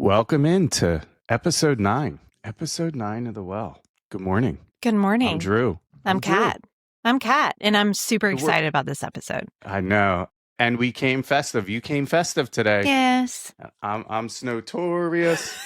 Welcome into episode 9. Episode 9 of The Well. Good morning. Good morning. I'm Drew. I'm Kat. I'm Kat, and I'm super excited about this episode. I know. And we came festive. You came festive today. Yes. I'm Snotorious.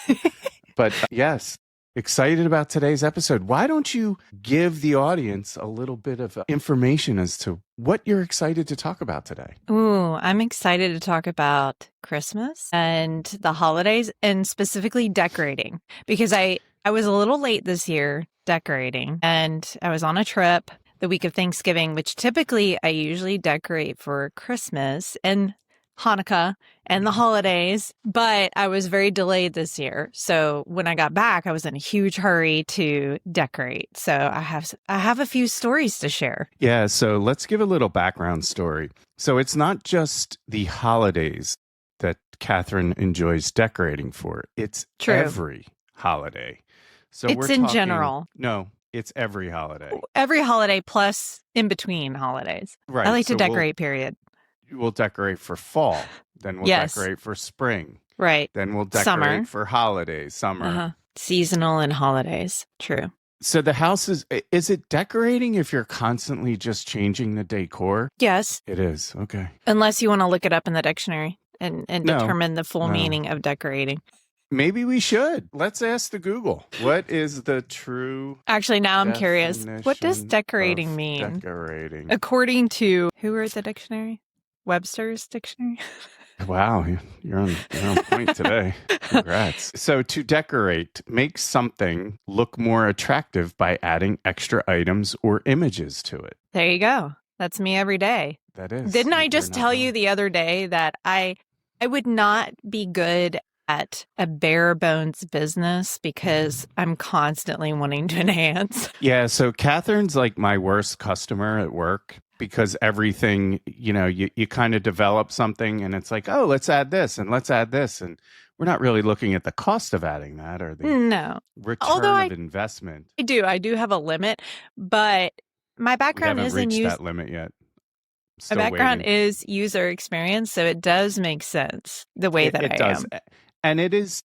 But yes, excited about today's episode. Why don't you give the audience a little bit of information as to what you're excited to talk about today? Ooh, I'm excited to talk about Christmas and the holidays and specifically decorating because I was a little late this year decorating and I was on a trip the week of Thanksgiving, which typically I usually decorate for Christmas and Hanukkah and the holidays, but I was very delayed this year. So when I got back, I was in a huge hurry to decorate. So I have a few stories to share. Yeah, so let's give a little background story. So it's not just the holidays that Kathryn enjoys decorating for. It's every holiday. So it's in general. No, it's every holiday. Every holiday plus in between holidays. Right. I like to decorate, period. We'll decorate for fall. Then we'll decorate for spring. Right. Then we'll decorate summer. For holidays, summer. Seasonal and holidays. True. So the house is it decorating if you're constantly just changing the decor? Yes. It is. Okay. Unless you want to look it up in the dictionary and determine the full meaning of decorating. Maybe we should. Let's ask the Google. What is the true Actually, now I'm curious. What does decorating mean? Decorating. According to who wrote the dictionary? Webster's dictionary? Wow, you're on point today. Congrats. So to decorate, make something look more attractive by adding extra items or images to it. There you go. That's me every day. That is. Didn't I just tell you the other day that I would not be good at a bare bones business because I'm constantly wanting to enhance. Yeah, so Kathryn's like my worst customer at work because everything, you kind of develop something and it's like, oh, let's add this and let's add this. And we're not really looking at the cost of adding that or the return of investment. I do have a limit, but my background is in that limit yet. My background is user experience, so it does make sense the way that I am. And it is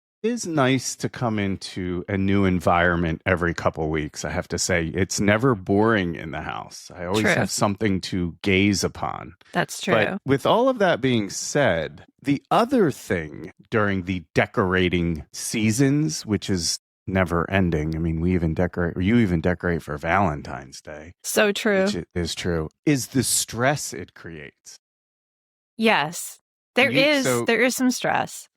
nice to come into a new environment every couple of weeks. I have to say, it's never boring in the house. I always have something to gaze upon. That's true. But with all of that being said, the other thing during the decorating seasons, which is never ending. I mean, you even decorate for Valentine's Day. So true. Which is true. Is the stress it creates. Yes. There is some stress.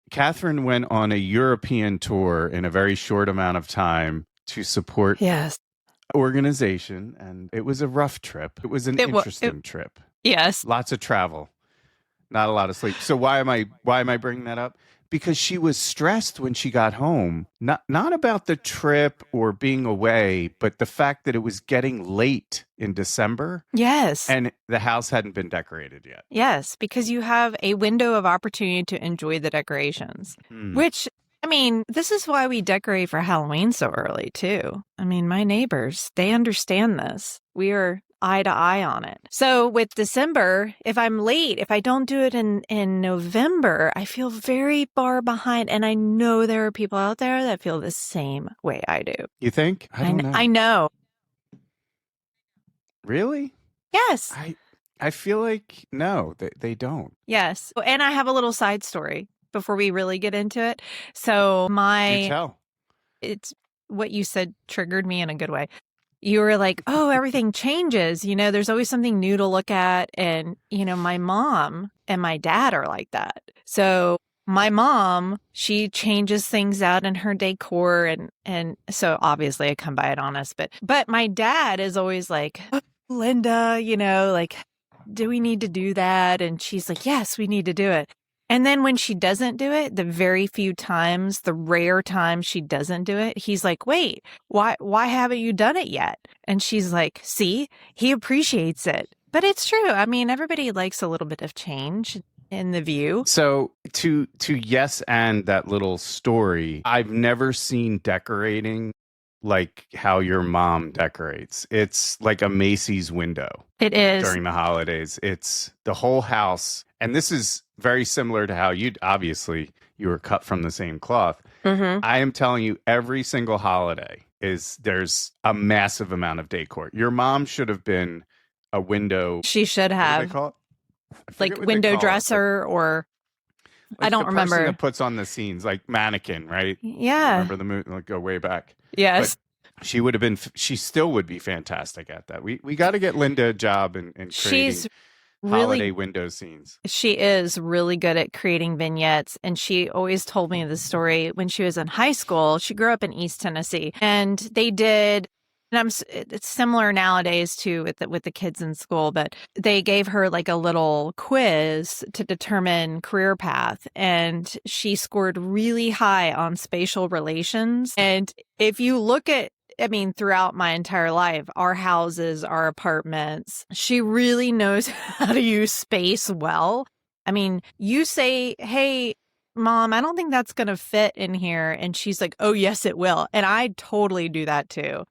Kathryn went on a European tour in a very short amount of time to support organization, and it was a rough trip. It was an interesting trip. Yes. Lots of travel, not a lot of sleep. So why am I bringing that up? Because she was stressed when she got home, not about the trip or being away, but the fact that it was getting late in December. Yes. And the house hadn't been decorated yet. Yes, because you have a window of opportunity to enjoy the decorations, which, I mean, this is why we decorate for Halloween so early, too. I mean, my neighbors, they understand this. We are eye to eye on it. So with December, if I'm late, if I don't do it in November, I feel very far behind. And I know there are people out there that feel the same way I do. You think? I don't know. I know. Really? Yes. I feel like, no, they don't. Yes. And I have a little side story before we really get into it. So Do tell. It's what you said triggered me in a good way. You were like, oh, everything changes. There's always something new to look at. And, my mom and my dad are like that. So my mom, she changes things out in her decor. And so obviously I come by it honest. But my dad is always like, oh, Linda, like, do we need to do that? And she's like, yes, we need to do it. And then when she doesn't do it, the very few times, the rare times she doesn't do it, he's like, wait, why haven't you done it yet? And she's like, see, he appreciates it. But it's true. I mean, everybody likes a little bit of change in the view. So to yes and that little story, I've never seen decorating like how your mom decorates. It's like a Macy's window. It is. During the holidays. It's the whole house. And this is very similar to how you were cut from the same cloth. Mm-hmm. I am telling you, every single holiday there's a massive amount of decor. Your mom should have been a window. She should What do they have call it? I like forget what they window call it, dresser or but I don't the person remember. that puts on the scenes, like mannequin, right? Yeah. Remember the movie? Like, go way back. Yes. But she would have been. She still would be fantastic at that. We got to get Linda a job in creating She's holiday really window scenes. She is really good at creating vignettes. And she always told me the story when she was in high school. She grew up in East Tennessee and they did, and it's similar nowadays too with the kids in school, but they gave her like a little quiz to determine career path. And she scored really high on spatial relations. And if you look at, I mean, throughout my entire life, our houses, our apartments, she really knows how to use space well. I mean, you say, hey, Mom, I don't think that's going to fit in here. And she's like, oh, yes, it will. And I totally do that too.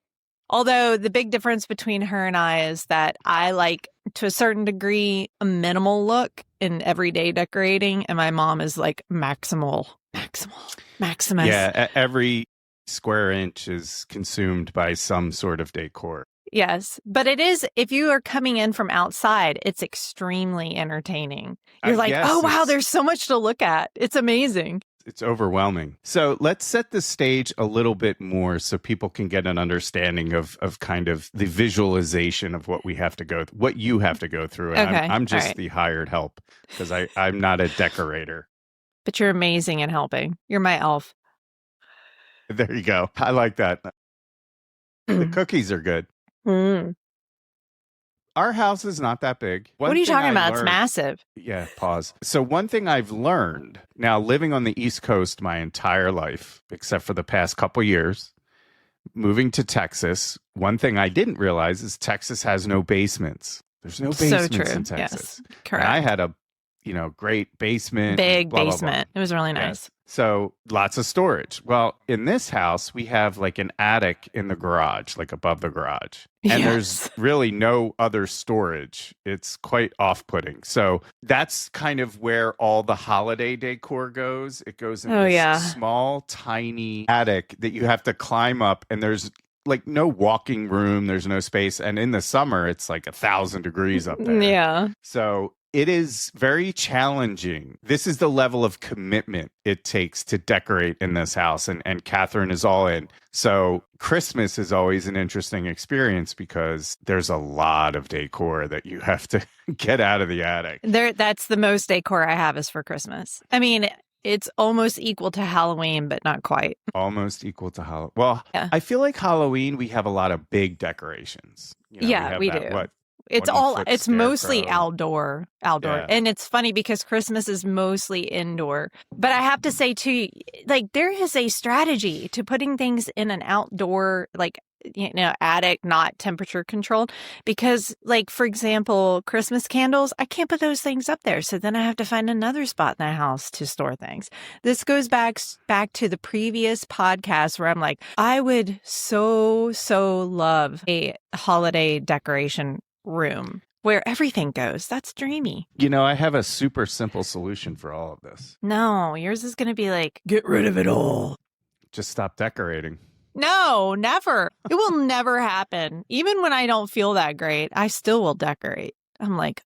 Although the big difference between her and I is that I like, to a certain degree, a minimal look in everyday decorating. And my mom is like maximus. Yeah, every square inch is consumed by some sort of decor. Yes, but it is, if you are coming in from outside, it's extremely entertaining. You're like, oh, wow, there's so much to look at. It's amazing. It's overwhelming. So let's set the stage a little bit more so people can get an understanding of kind of the visualization of what we have to go, what you have to go through. And Okay. I'm just All right. the hired help because I'm not a decorator. But you're amazing at helping. You're my elf. There you go. I like that. The cookies are good. Mm. Our house is not that big. What are you talking about? It's massive. Yeah, pause. So one thing I've learned now living on the East Coast my entire life, except for the past couple years, moving to Texas, one thing I didn't realize is Texas has no basements. There's no basements in Texas. Yes, correct. And I had a, great basement. Big blah, blah, basement. blah. It was really nice. Yes. So lots of storage. Well, in this house, we have like an attic in the garage, like above the garage. And there's really no other storage. It's quite off-putting. So that's kind of where all the holiday decor goes. It goes in this small, tiny attic that you have to climb up. And there's like no walking room. There's no space. And in the summer, it's like 1,000 degrees up there. Yeah. So it is very challenging. This is the level of commitment it takes to decorate in this house. And Kathryn is all in. So Christmas is always an interesting experience because there's a lot of decor that you have to get out of the attic. That's the most decor I have is for Christmas. I mean, it's almost equal to Halloween, but not quite. Almost equal to Halloween. Well, yeah. I feel like Halloween, we have a lot of big decorations. We do. What? It's mostly outdoor. Yeah. And it's funny because Christmas is mostly indoor. But I have to say too, like there is a strategy to putting things in an outdoor, like, attic, not temperature controlled. Because like, for example, Christmas candles, I can't put those things up there. So then I have to find another spot in the house to store things. This goes back to the previous podcast where I'm like, I would so love a holiday decoration room where everything goes. That's dreamy. I have a super simple solution for all of this. No, yours is going to be like, get rid of it all. Just stop decorating. No, never. It will never happen. Even when I don't feel that great, I still will decorate. I'm like,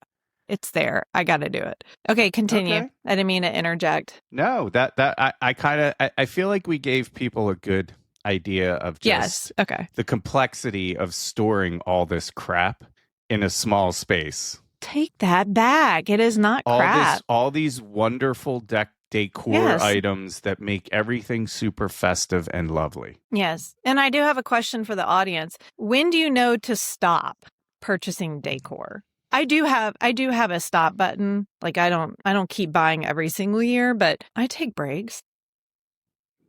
it's there. I got to do it. Okay, continue. Okay. I didn't mean to interject. No, I feel like we gave people a good idea of just the complexity of storing all this crap in a small space. Take that back. It is not crap. All these wonderful decor items that make everything super festive and lovely. Yes. And I do have a question for the audience. When do you know to stop purchasing decor? I do have a stop button. Like I don't keep buying every single year, but I take breaks.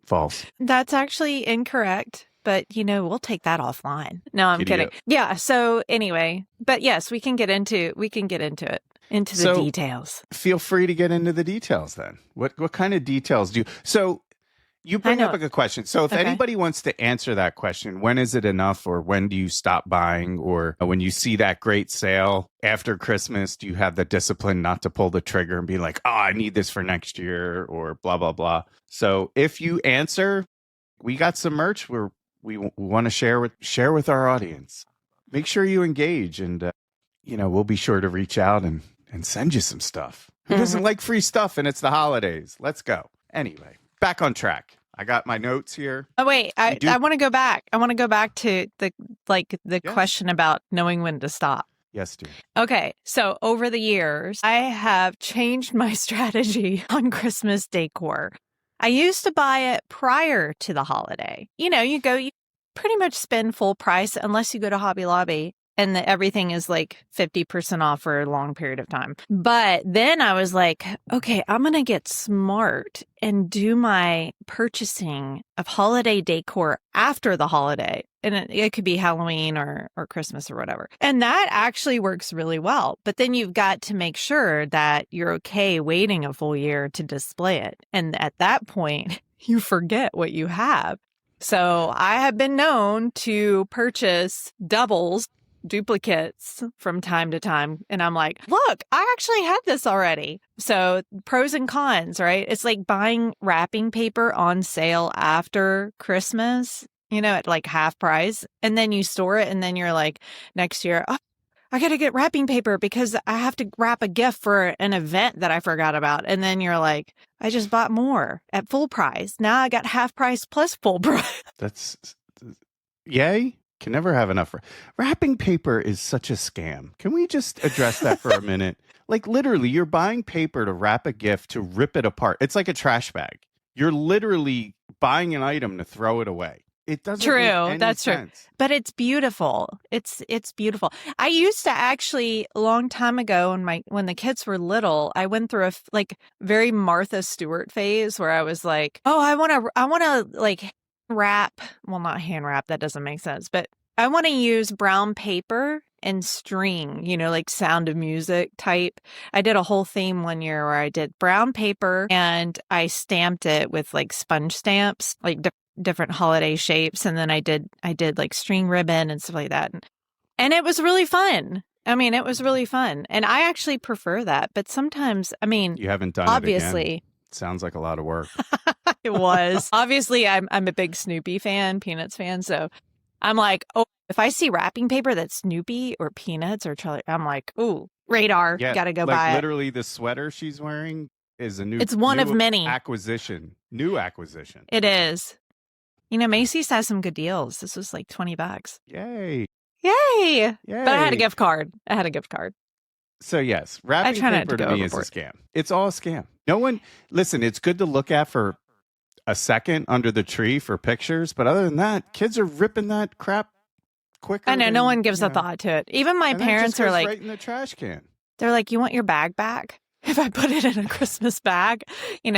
False. That's actually incorrect. But, we'll take that offline. No, I'm kidding. Yeah. So anyway, but yes, we can get into it, into the details. Feel free to get into the details then. What kind of details do you? So You I bring up know. a good question. So if Okay. anybody wants to answer that question, when is it enough, or when do you stop buying, or when you see that great sale after Christmas, do you have the discipline not to pull the trigger and be like, oh, I need this for next year, or blah, blah, blah. So if you answer, we got some merch we want to share with our audience. Make sure you engage, and we'll be sure to reach out and send you some stuff. Who doesn't like free stuff, and it's the holidays? Let's go. Anyway, back on track. I got my notes here. Oh wait, I want to go back. I want to go back to the Yes. question about knowing when to stop. Yes, dear. Okay, so over the years, I have changed my strategy on Christmas decor. I used to buy it prior to the holiday. You pretty much spend full price unless you go to Hobby Lobby and everything is like 50% off for a long period of time. But then I was like, okay, I'm going to get smart and do my purchasing of holiday decor after the holiday. And it could be Halloween or Christmas or whatever. And that actually works really well. But then you've got to make sure that you're okay waiting a full year to display it. And at that point, you forget what you have. So I have been known to purchase duplicates from time to time. And I'm like, look, I actually had this already. So pros and cons, right? It's like buying wrapping paper on sale after Christmas, at like half price. And then you store it. And then you're like, next year, oh, I got to get wrapping paper because I have to wrap a gift for an event that I forgot about. And then you're like, I just bought more at full price. Now I got half price plus full price. That's yay. Can never have enough. Wrapping paper is such a scam. Can we just address that for a minute? Like literally, you're buying paper to wrap a gift to rip it apart. It's like a trash bag. You're literally buying an item to throw it away. It doesn't make any That's sense. true. But it's beautiful. It's beautiful. I used to actually a long time ago when the kids were little, I went through a very Martha Stewart phase where I was like, oh, I want to like wrap, well, not hand wrap, that doesn't make sense, but I want to use brown paper and string, like Sound of Music type. I did a whole theme one year where I did brown paper and I stamped it with like sponge stamps, like different holiday shapes. And then I did like string ribbon and stuff like that. And it was really fun. I mean, it was really fun. And I actually prefer that. But sometimes, you haven't done obviously, it again. Sounds like a lot of work. It was. Obviously, I'm a big Snoopy fan, Peanuts fan. So I'm like, oh, if I see wrapping paper that's Snoopy or Peanuts or Charlie, I'm like, ooh, radar, gotta go buy it. Literally, the sweater she's wearing is It's one of many acquisition. New acquisition. It is. Macy's has some good deals. This was like $20. Yay! But I had a gift card. So yes, wrapping paper to me is a scam. It's all a scam. No one, listen, it's good to look at for a second under the tree for pictures, but other than that, kids are ripping that crap quicker. I know, no one gives a thought to it. Even my parents are like, right in the trash can. They're like, you want your bag back? If I put it in a Christmas bag, and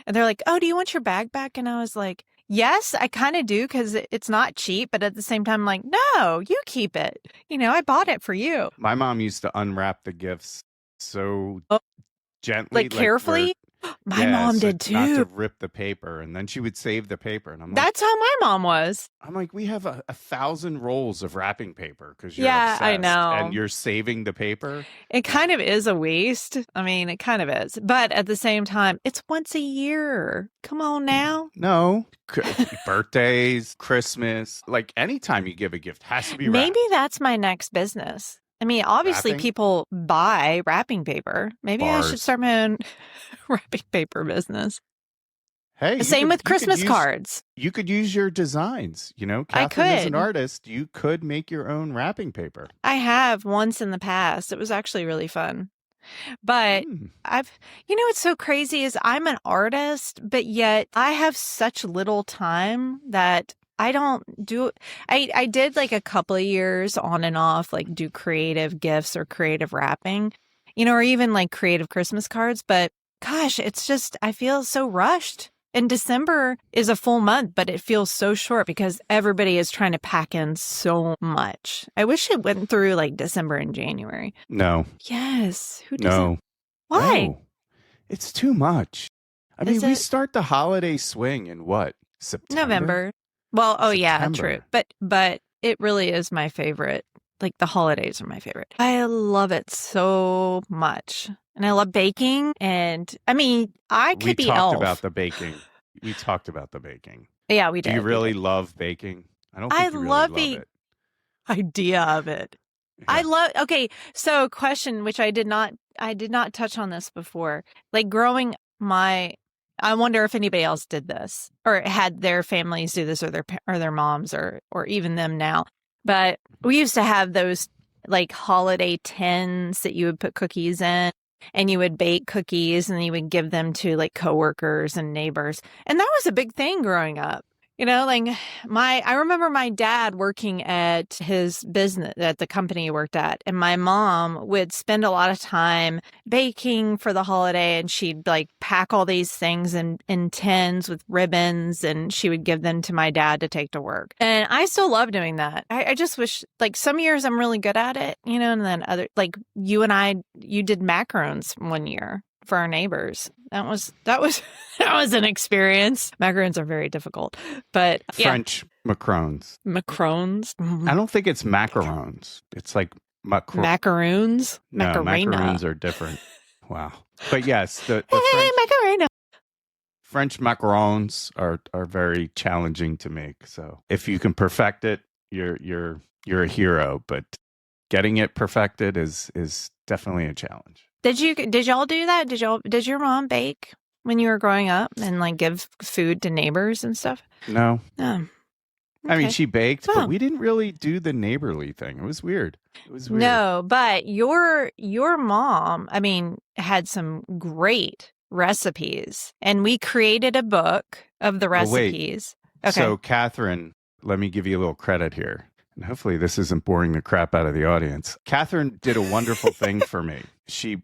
they're like, oh, do you want your bag back? And I was like, yes, I kind of do because it's not cheap, but at the same time, I'm like, no, you keep it. I bought it for you. My mom used to unwrap the gifts so gently, like carefully. My mom did too. Not to rip the paper, and then she would save the paper. And I'm like, that's how my mom was. I'm like, we have 1,000 rolls of wrapping paper because you're obsessed, I know, and you're saving the paper. It kind of is a waste. I mean, it kind of is, but at the same time, it's once a year. Come on now. No, birthdays, Christmas, like anytime you give a gift has to be wrapped. Maybe that's my next business. I mean, obviously people buy wrapping paper. Maybe I should start my own wrapping paper business. Hey, same with Christmas cards. You could use your designs. Kathryn, I could. As an artist, you could make your own wrapping paper. I have once in the past. It was actually really fun. But what's so crazy is I'm an artist, but yet I have such little time that I don't do, I did like a couple of years on and off, like do creative gifts or creative wrapping, or even like creative Christmas cards. But gosh, it's just, I feel so rushed. And December is a full month, but it feels so short because everybody is trying to pack in so much. I wish it went through like December and January. No. Yes. Who does No. Why? No. It's too much. I Is mean, we it start the holiday swing in what? September? November? Well, oh yeah, true. September. But it really is my favorite. Like the holidays are my favorite. I love it so much. And I love baking. And I mean, I We could be talked elf. about the baking. We talked about the baking. Yeah, we Do did. you we really did. love baking? I don't I think you really love love the it. idea of it. I Yeah. love okay, so question which I did not touch on this before. Like growing my I wonder if anybody else did this or had their families do this or their moms or even them now. But we used to have those like holiday tins that you would put cookies in and you would bake cookies and you would give them to like coworkers and neighbors. And that was a big thing growing up. You know, like I remember my dad working at his business at the company he worked at, and my mom would spend a lot of time baking for the holiday, and she'd like pack all these things in tins with ribbons, and she would give them to my dad to take to work. And I still love doing that. I just wish like some years I'm really good at it, you know, and then other like you did macarons one year for our neighbors. That was that was an experience. Macarons are very difficult, but yeah. French macarons. Macarons. I don't think it's macarons. It's like macaroons. No, Macarena. macaroons are different. Wow. But yes, the Hey, Macarena. French macarons are very challenging to make. So if you can perfect it, you're a hero. But getting it perfected is definitely a challenge. Did y'all do that? Did your mom bake when you were growing up and like give food to neighbors and stuff? No. Oh, okay. I mean, she baked, but we didn't really do the neighborly thing. It was weird. No, but your mom, I mean, had some great recipes, and we created a book of the recipes. Okay. So, Kathryn, let me give you a little credit here. And hopefully this isn't boring the crap out of the audience. Kathryn did a wonderful thing for me. She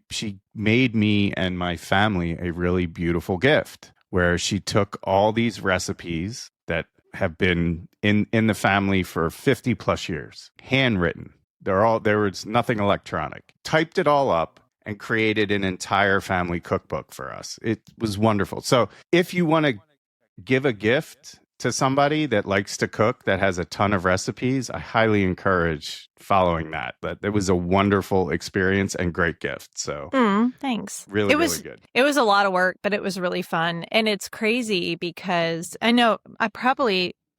made me and my family a really beautiful gift where she took all these recipes that have been in the family for 50 plus years, handwritten. There was nothing electronic. Typed it all up and created an entire family cookbook for us. It was wonderful. So if you want to give a gift to somebody that likes to cook, that has a ton of recipes, I highly encourage following that. But it was a wonderful experience and great gift. So thanks. Really good. It was a lot of work, but it was really fun. And it's crazy because I know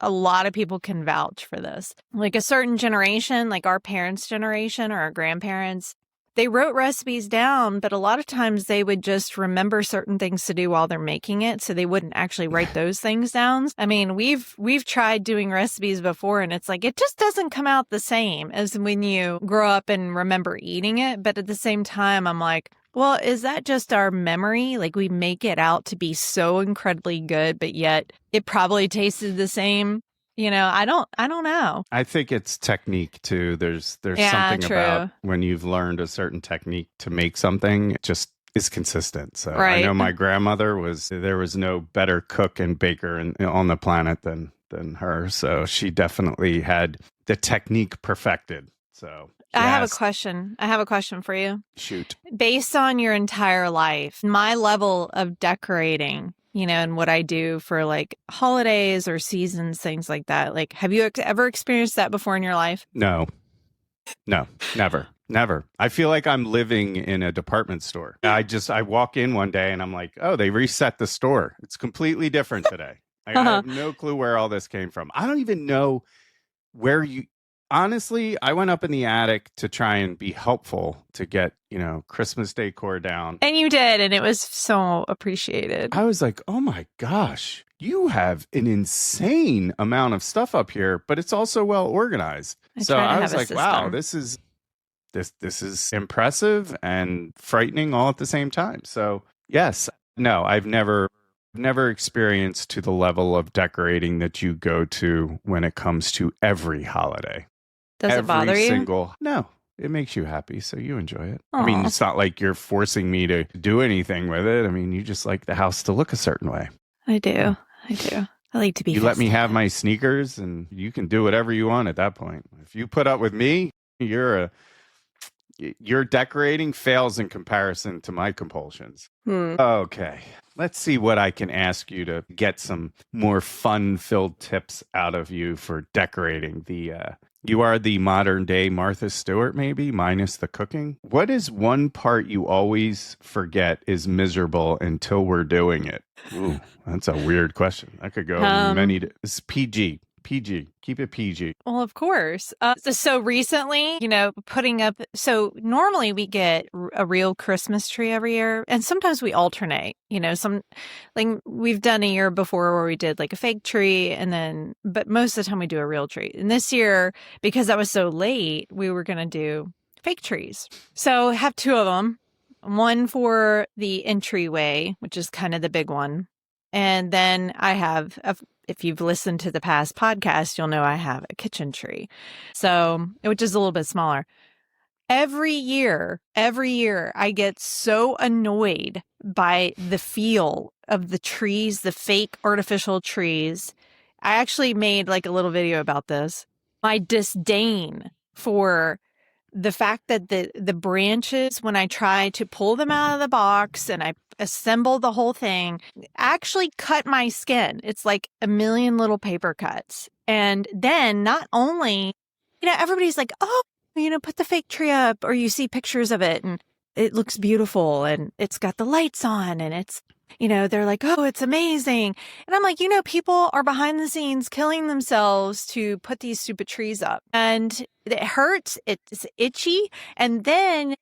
a lot of people can vouch for this. Like a certain generation, like our parents' generation or our grandparents, they wrote recipes down, but a lot of times they would just remember certain things to do while they're making it, so they wouldn't actually write those things down. I mean, we've tried doing recipes before, and it's like it just doesn't come out the same as when you grow up and remember eating it. But at the same time, I'm like, well, is that just our memory? Like we make it out to be so incredibly good, but yet it probably tasted the same. You know, I don't know. I think it's technique too. There's something about when you've learned a certain technique to make something, it just is consistent. So I know my grandmother there was no better cook and baker on the planet than her. So she definitely had the technique perfected. So I have a question. I have a question for you. Shoot. Based on your entire life, my level of decorating, you know, and what I do for like holidays or seasons, things like that. Like, have you ever experienced that before in your life? No, never. I feel like I'm living in a department store. I walk in one day and I'm like, oh, they reset the store. It's completely different today. I have no clue where all this came from. I don't even know where honestly, I went up in the attic to try and be helpful to get, Christmas decor down. And you did, and it was so appreciated. I was like, oh my gosh, you have an insane amount of stuff up here, but it's also well organized. So I was like, wow, this is impressive and frightening all at the same time. So yes, no, I've never experienced to the level of decorating that you go to when it comes to every holiday. Does it bother you? No, it makes you happy, so you enjoy it. Aww. I mean, it's not like you're forcing me to do anything with it. I mean, you just like the house to look a certain way. I do. I like to be. You let me have my sneakers, and you can do whatever you want at that point. If you put up with me, you're Your decorating fails in comparison to my compulsions. Hmm. Okay. Let's see what I can ask you to get some more fun-filled tips out of you for decorating. You are the modern day Martha Stewart, maybe, minus the cooking. What is one part you always forget is miserable until we're doing it? Ooh, that's a weird question. I could go It's PG. PG. Keep it PG. Well, of course. So recently, putting up. So normally we get a real Christmas tree every year, and sometimes we alternate. Like we've done a year before where we did like a fake tree, but most of the time we do a real tree. And this year, because I was so late, we were going to do fake trees. So I have two of them. One for the entryway, which is kind of the big one. And then I have if you've listened to the past podcast, you'll know I have a kitchen tree. So, which is a little bit smaller. Every year, I get so annoyed by the feel of the trees, the fake artificial trees. I actually made like a little video about this. My disdain for the fact that the branches, when I try to pull them out of the box and I assemble the whole thing, actually cut my skin. It's like a million little paper cuts. And then not only, everybody's like, oh, put the fake tree up, or you see pictures of it and it looks beautiful and it's got the lights on and it's, they're like, oh, it's amazing. And I'm like, people are behind the scenes killing themselves to put these stupid trees up. And it hurts. It's itchy. And then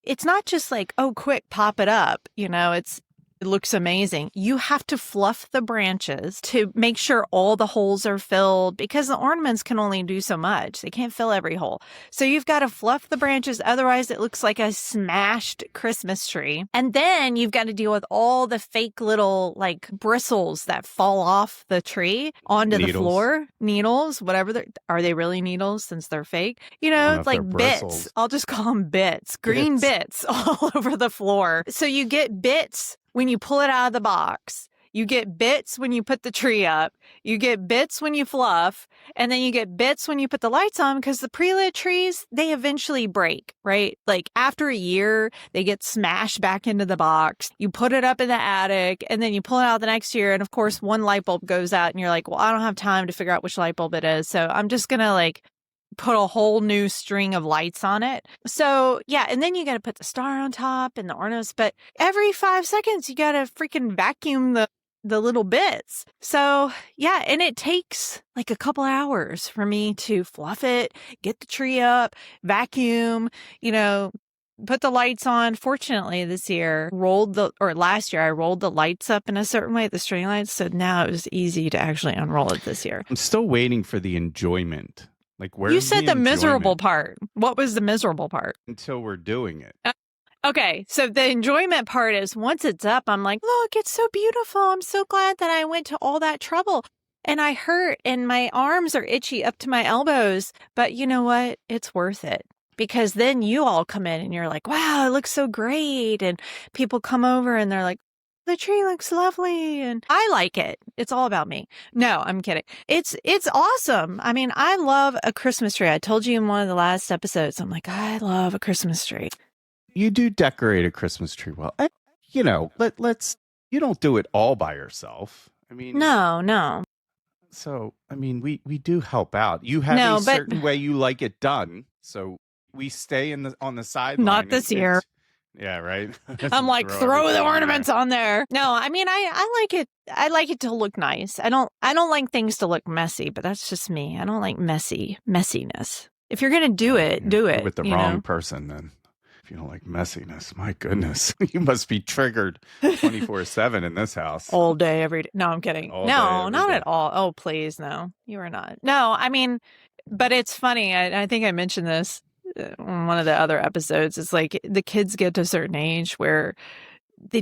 it's not just like, oh, quick, pop it up. It looks amazing. You have to fluff the branches to make sure all the holes are filled, because the ornaments can only do so much. They can't fill every hole. So you've got to fluff the branches. Otherwise, it looks like a smashed Christmas tree. And then you've got to deal with all the fake little like bristles that fall off the tree onto the floor. Needles, whatever. Are they really needles since they're fake? It's like bits. I'll just call them bits. Green bits all over the floor. So you get bits when you pull it out of the box. You get bits when you put the tree up. You get bits when you fluff. And then you get bits when you put the lights on, because the pre-lit trees, they eventually break, right? Like after a year, they get smashed back into the box. You put it up in the attic and then you pull it out the next year. And of course, one light bulb goes out and you're like, well, I don't have time to figure out which light bulb it is. So I'm just going to put a whole new string of lights on it. So yeah, and then you got to put the star on top and the ornaments, but every 5 seconds you got to freaking vacuum the little bits. So yeah, and it takes like a couple hours for me to fluff it, get the tree up, vacuum, put the lights on. Fortunately, last year I rolled the lights up in a certain way, the string lights. So now it was easy to actually unroll it this year. I'm still waiting for the enjoyment. Like, where you said the miserable part. What was the miserable part? Until we're doing it. Okay, so the enjoyment part is once it's up, I'm like, look, it's so beautiful. I'm so glad that I went to all that trouble. And I hurt and my arms are itchy up to my elbows. But you know what? It's worth it. Because then you all come in and you're like, wow, it looks so great. And people come over and they're like, the tree looks lovely and I like it. It's all about me. No, I'm kidding. It's awesome. I mean, I love a Christmas tree. I told you in one of the last episodes, I'm like, I love a Christmas tree. You do decorate a Christmas tree well. Let's you don't do it all by yourself. I mean, no. So, I mean, we do help out. You have a certain way you like it done. So we stay on the sideline. Not this year. Yeah, right. I'm like, throw the ornaments on there. No, I mean, I like it. I like it to look nice. I don't like things to look messy, but that's just me. I don't like messiness. If you're going to do it, do it. With the wrong person, then. If you don't like messiness, my goodness, you must be triggered 24/7 in this house. All day, every day. No, I'm kidding. No, not at all. Oh, please, no. You are not. No, I mean, but it's funny. I think I mentioned this on one of the other episodes. It's like the kids get to a certain age where they're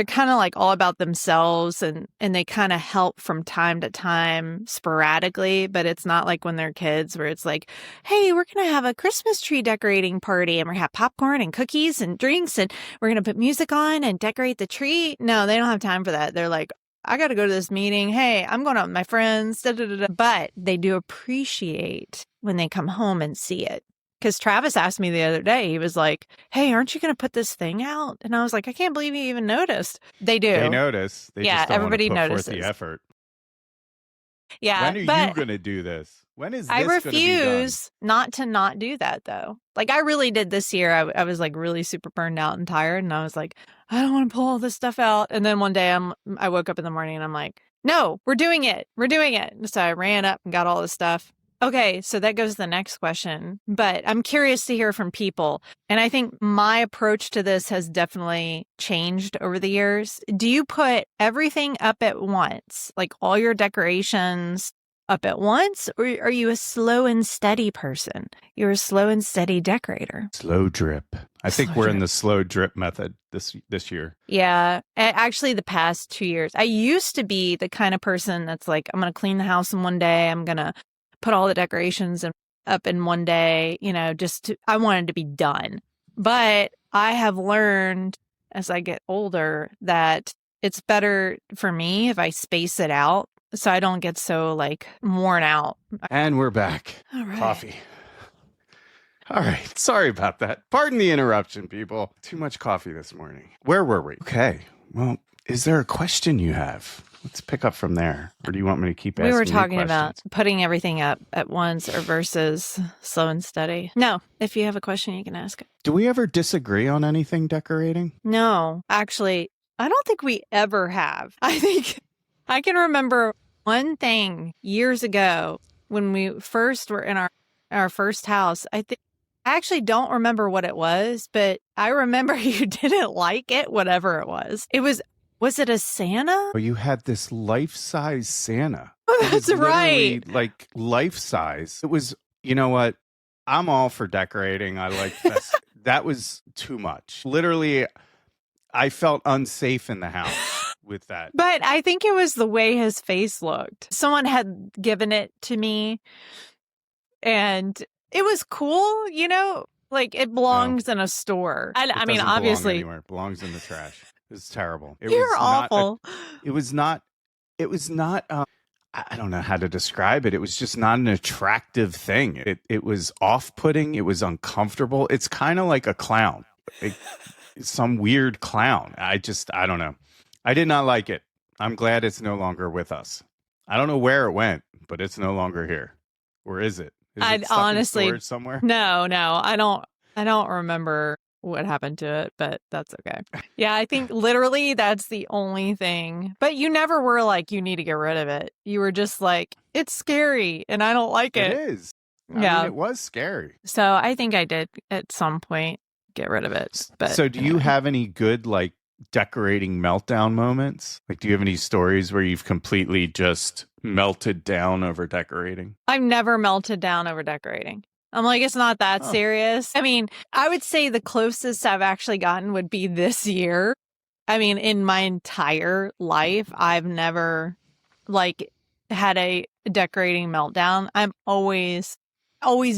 kind of like all about themselves and they kind of help from time to time sporadically, but it's not like when they're kids where it's like, hey, we're going to have a Christmas tree decorating party and we're going to have popcorn and cookies and drinks and we're going to put music on and decorate the tree. No, they don't have time for that. They're like, I got to go to this meeting. Hey, I'm going out with my friends. Da, da, da, da. But they do appreciate when they come home and see it. Because Travis asked me the other day, he was like, hey, aren't you going to put this thing out? And I was like, I can't believe you even noticed. They do. They notice. They just don't want to everybody put notices. forth the effort. Yeah. When are you going to do this? When is this I going to be done? refuse not to not do that, though. Like, I really did this year. I was like really super burned out and tired. And I was like, I don't want to pull all this stuff out. And then one day I woke up in the morning and I'm like, no, we're doing it. We're doing it. And so I ran up and got all this stuff. Okay, so that goes to the next question, but I'm curious to hear from people. And I think my approach to this has definitely changed over the years. Do you put everything up at once, like all your decorations up at once, or are you a slow and steady person? You're a slow and steady decorator. Slow drip. I think we're in the slow drip method this year. Yeah. Actually, the past 2 years, I used to be the kind of person that's like, I'm going to clean the house in one day. I'm going to put all the decorations up in one day, I wanted to be done. But I have learned as I get older that it's better for me if I space it out so I don't get so like worn out. And we're back. All right. Coffee. All right. Sorry about that. Pardon the interruption, people. Too much coffee this morning. Where were we? Okay. Well, is there a question you have? Let's pick up from there. Or do you want me to keep asking you questions? We were talking about putting everything up at once or versus slow and steady. No, if you have a question, you can ask it. Do we ever disagree on anything decorating? No, actually, I don't think we ever have. I think I can remember one thing years ago when we first were in our first house. I actually don't remember what it was, but I remember you didn't like it, whatever it was. Was it a Santa? Oh, you had this life-size Santa. Oh, that's right. Like life-size. It was, you know what? I'm all for decorating. I like that was too much. Literally, I felt unsafe in the house with that. But I think it was the way his face looked. Someone had given it to me and it was cool, like it belongs in a store. I mean, obviously. It belongs in the trash. It's terrible. You're awful. It was not, I don't know how to describe it. It was just not an attractive thing. It was off-putting. It was uncomfortable. It's kind of like a clown, some weird clown. I don't know. I did not like it. I'm glad it's no longer with us. I don't know where it went, but it's no longer here. Or is it? Is it stuck honestly, in storage somewhere? No, I don't remember what happened to it, but that's okay. Yeah, I think literally that's the only thing. But you never were like, you need to get rid of it. You were just like, it's scary and I don't like it. It is. I mean, it was scary. So I think I did at some point get rid of it. But so do you have any good like decorating meltdown moments? Like, do you have any stories where you've completely just melted down over decorating? I've never melted down over decorating. I'm like, it's not that serious. I mean, I would say the closest I've actually gotten would be this year. I mean, in my entire life, I've never like had a decorating meltdown. I'm always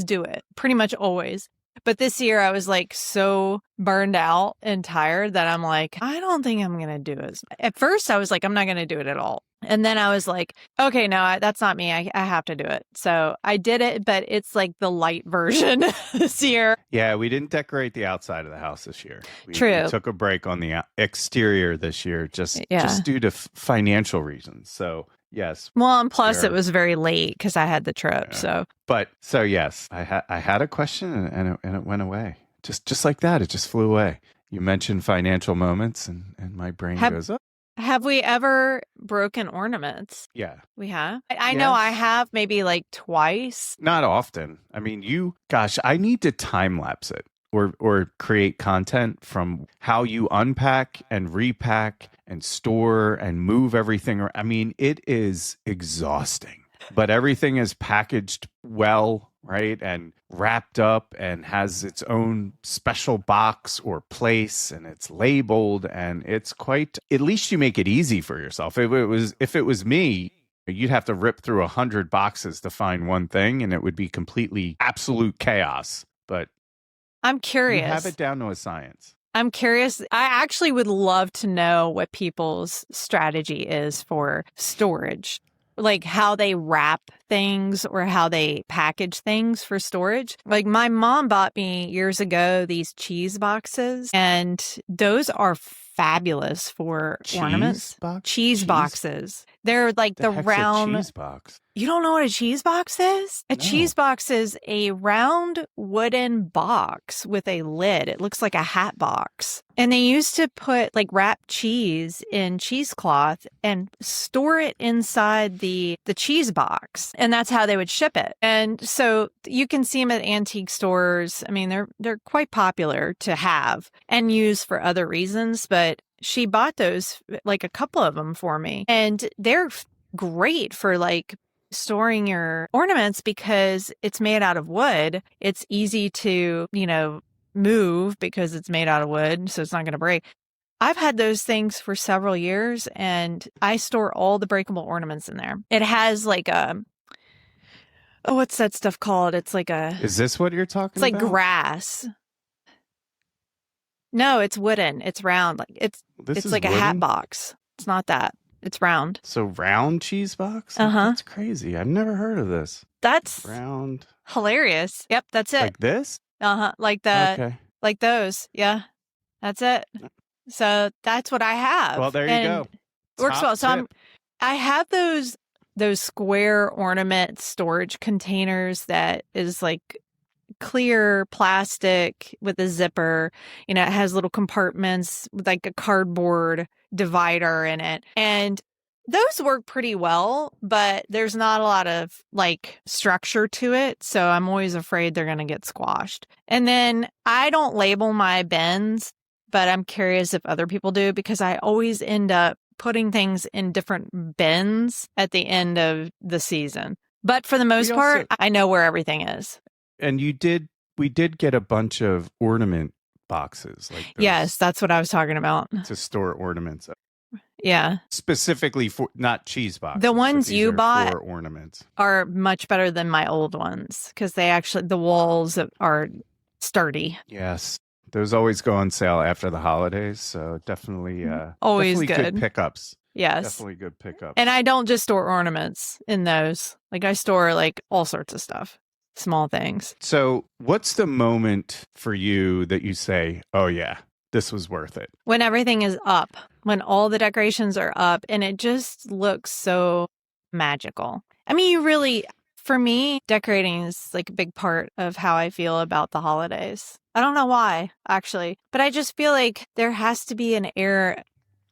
do it, pretty much always. But this year I was like so burned out and tired that I'm like, I don't think I'm going to do it. At first I was like, I'm not going to do it at all. And then I was like, okay, no, that's not me. I have to do it. So I did it, but it's like the light version this year. Yeah, we didn't decorate the outside of the house this year. True. We took a break on the exterior this year just due to financial reasons. So yes. Well, and plus it was very late because I had the trip. Yeah. So yes, I had a question and it went away. Just like that. It just flew away. You mentioned financial moments and my brain goes up. Have we ever broken ornaments? Yeah. We have? I know I have maybe like twice. Not often. I mean, I need to time lapse it or create content from how you unpack and repack and store and move everything. I mean, it is exhausting, but everything is packaged well, right? And wrapped up and has its own special box or place and it's labeled and it's at least you make it easy for yourself. If it was me, you'd have to rip through 100 boxes to find one thing and it would be completely absolute chaos. But I'm curious. You have it down to a science. I'm curious. I actually would love to know what people's strategy is for storage. like how they wrap things or how they package things for storage. Like my mom bought me years ago these cheese boxes, and those are fabulous for ornaments. Cheese boxes. They're like the heck's round a cheese box. You don't know what a cheese box is? A cheese box is a round wooden box with a lid. It looks like a hat box. And they used to put like wrapped cheese in cheesecloth and store it inside the cheese box. And that's how they would ship it. And so you can see them at antique stores. I mean, they're quite popular to have and use for other reasons, but she bought those, like a couple of them for me. And they're great for like storing your ornaments because it's made out of wood. It's easy to, move because it's made out of wood, so it's not going to break. I've had those things for several years, and I store all the breakable ornaments in there. It has like what's that stuff called? It's like Is this what you're talking about? It's like grass. No, it's wooden. It's round. It's like wooden? A hat box. It's not that. It's round. So round cheese box? Uh-huh. That's crazy. I've never heard of this. That's round. Hilarious. Yep, that's it. Like this? Uh-huh. Like that. Okay. Like those. Yeah. That's it. So that's what I have. Well, there you go. Works Top well. So tip. I have those square ornament storage containers that is like clear plastic with a zipper. It has little compartments with like a cardboard divider in it. And those work pretty well, but there's not a lot of like structure to it. So I'm always afraid they're going to get squashed. And then I don't label my bins, but I'm curious if other people do because I always end up putting things in different bins at the end of the season. But for the most part, I know where everything is. And we did get a bunch of ornament boxes. Yes, that's what I was talking about. To store ornaments. Yeah. Specifically for, not cheese boxes. The ones you bought for ornaments are much better than my old ones because the walls are sturdy. Yes. Those always go on sale after the holidays. So definitely, always definitely good pickups. Yes. Definitely good pickups. And I don't just store ornaments in those. Like I store like all sorts of stuff. Small things. So what's the moment for you that you say, oh yeah, this was worth it? When everything is up, when all the decorations are up and it just looks so magical. I mean, for me, decorating is like a big part of how I feel about the holidays. I don't know why, actually, but I just feel like there has to be an air